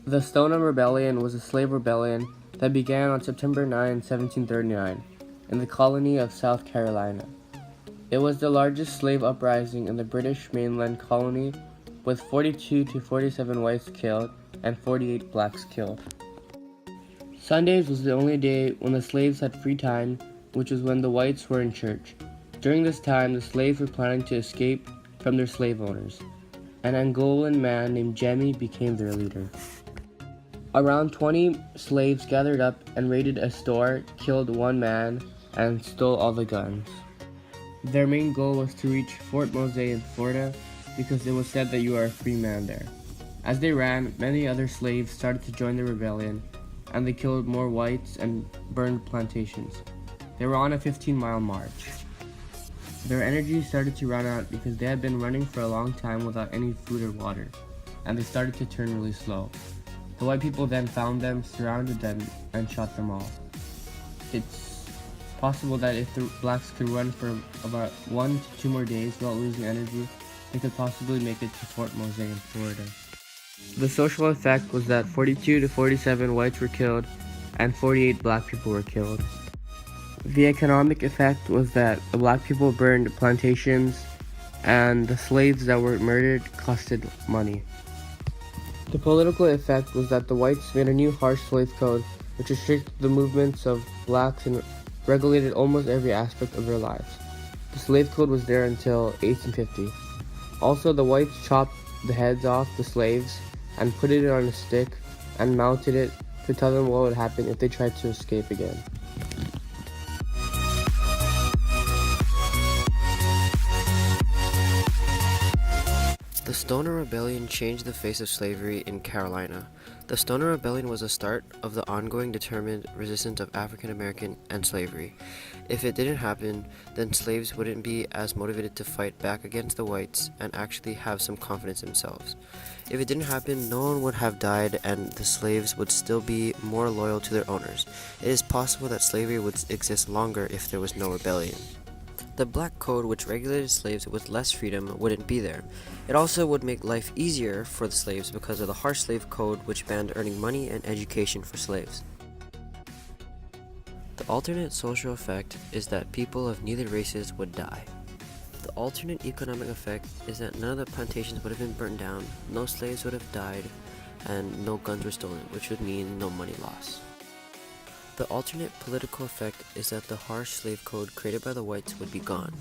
The Stoneham Rebellion was a slave rebellion that began on September 9, 1739, in the colony of South Carolina. It was the largest slave uprising in the British mainland colony, with 42 to 47 whites killed and 48 blacks killed. Sundays was the only day when the slaves had free time, which was when the whites were in church. During this time, the slaves were planning to escape from their slave owners. An Angolan man named Jemmy became their leader. Around 20 slaves gathered up and raided a store, killed one man, and stole all the guns. Their main goal was to reach Fort Mose in Florida because it was said that you are a free man there. As they ran, many other slaves started to join the rebellion, and they killed more whites and burned plantations. They were on a 15-mile march. Their energy started to run out because they had been running for a long time without any food or water, and they started to turn really slow. The white people then found them, surrounded them, and shot them all. It's possible that if the blacks could run for about 1 to 2 more days without losing energy, they could possibly make it to Fort Mose in Florida. The social effect was that 42 to 47 whites were killed and 48 black people were killed. The economic effect was that the black people burned plantations and the slaves that were murdered costed money. The political effect was that the whites made a new harsh slave code which restricted the movements of blacks and regulated almost every aspect of their lives. The slave code was there until 1850. Also, the whites chopped the heads off the slaves and put it on a stick and mounted it to tell them what would happen if they tried to escape again. The Stoner Rebellion changed the face of slavery in Carolina. The Stoner Rebellion was the start of the ongoing determined resistance of African American and slavery. If it didn't happen, then slaves wouldn't be as motivated to fight back against the whites and actually have some confidence in themselves. If it didn't happen, no one would have died and the slaves would still be more loyal to their owners. It is possible that slavery would exist longer if there was no rebellion. The Black Code, which regulated slaves with less freedom, wouldn't be there. It also would make life easier for the slaves because of the harsh slave code, which banned earning money and education for slaves. The alternate social effect is that people of neither races would die. The alternate economic effect is that none of the plantations would have been burnt down, no slaves would have died, and no guns were stolen, which would mean no money loss. The alternate political effect is that the harsh slave code created by the whites would be gone.